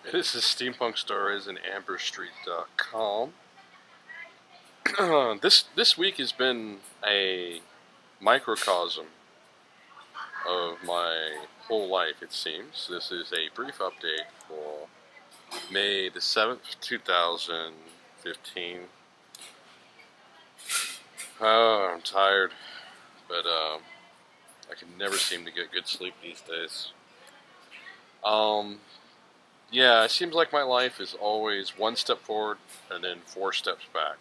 This is Steampunk Stories and AmberStreet.com. This week has been a microcosm of my whole life, it seems. This is a brief update for May the 7th, 2015. Oh, I'm tired, but I can never seem to get good sleep these days. Yeah, it seems like my life is always one step forward and then four steps back.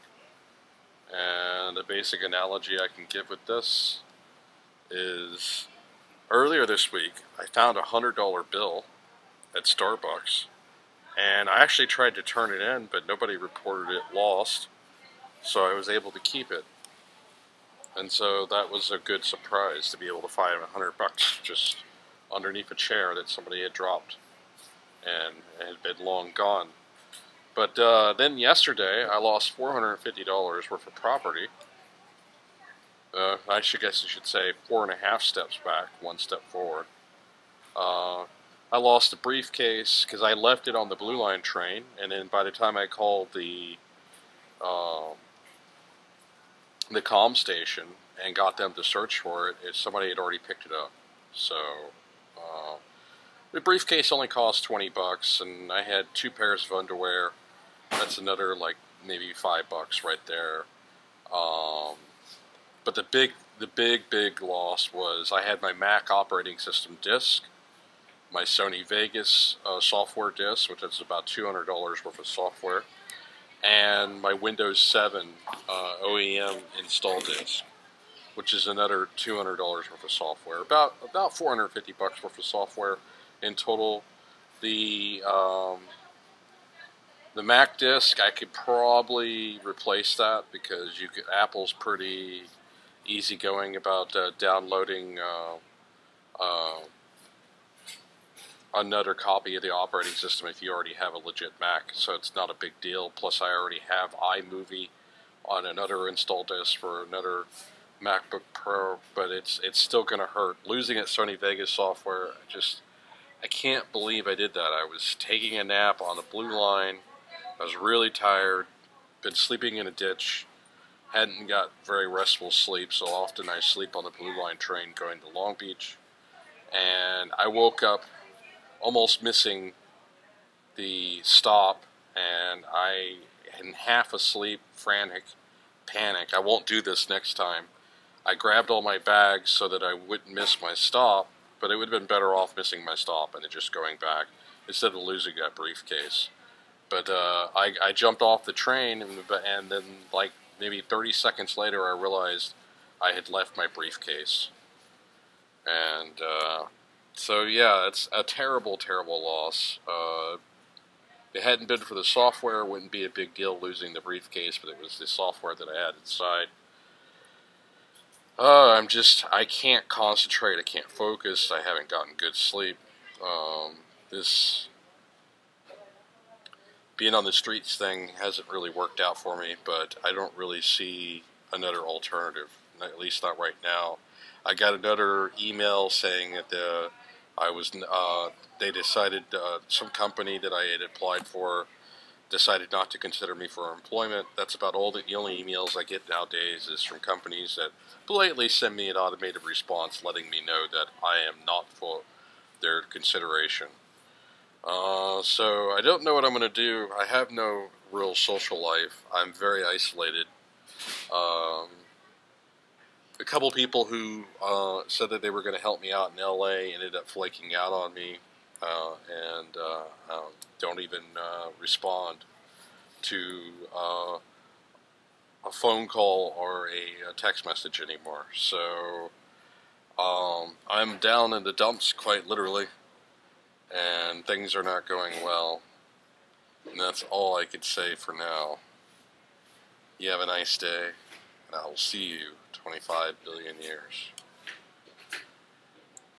And the basic analogy I can give with this is earlier this week I found a $100 bill at Starbucks, and I actually tried to turn it in, but nobody reported it lost, so I was able to keep it. And so that was a good surprise to be able to find $100 just underneath a chair that somebody had dropped and had been long gone. But then yesterday I lost $450 worth of property. I guess you should say 4.5 steps back, one step forward. I lost a briefcase because I left it on the Blue Line train, and then by the time I called the comm station and got them to search for it, somebody had already picked it up. So the briefcase only cost $20, and I had 2 pairs of underwear. That's another like maybe $5 right there. But the big loss was I had my Mac operating system disk, my Sony Vegas software disk, which is about $200 worth of software, and my Windows 7 OEM install disk, which is another $200 worth of software. About $450 worth of software in total. The Mac disk, I could probably replace that because Apple's pretty easygoing about downloading another copy of the operating system if you already have a legit Mac, so it's not a big deal. Plus, I already have iMovie on another install disk for another MacBook Pro, but it's still going to hurt. Losing that Sony Vegas software, I can't believe I did that. I was taking a nap on the Blue Line. I was really tired, been sleeping in a ditch, hadn't got very restful sleep, so often I sleep on the Blue Line train going to Long Beach. And I woke up almost missing the stop, and I am half asleep, frantic, panic. I won't do this next time. I grabbed all my bags so that I wouldn't miss my stop, but it would have been better off missing my stop and then just going back instead of losing that briefcase. But I jumped off the train, and then like maybe 30 seconds later I realized I had left my briefcase. And so yeah, it's a terrible, terrible loss. If it hadn't been for the software, it wouldn't be a big deal losing the briefcase, but it was the software that I had inside. I can't concentrate, I can't focus, I haven't gotten good sleep. This being on the streets thing hasn't really worked out for me, but I don't really see another alternative, at least not right now. I got another email saying that they decided, some company that I had applied for decided not to consider me for employment. That's about the only emails I get nowadays is from companies that blatantly send me an automated response letting me know that I am not for their consideration. So I don't know what I'm going to do. I have no real social life. I'm very isolated. A couple people who said that they were going to help me out in LA ended up flaking out on me and don't even respond to a phone call or a text message anymore. So I'm down in the dumps, quite literally, and things are not going well. And that's all I could say for now. You have a nice day, and I will see you 25 billion years.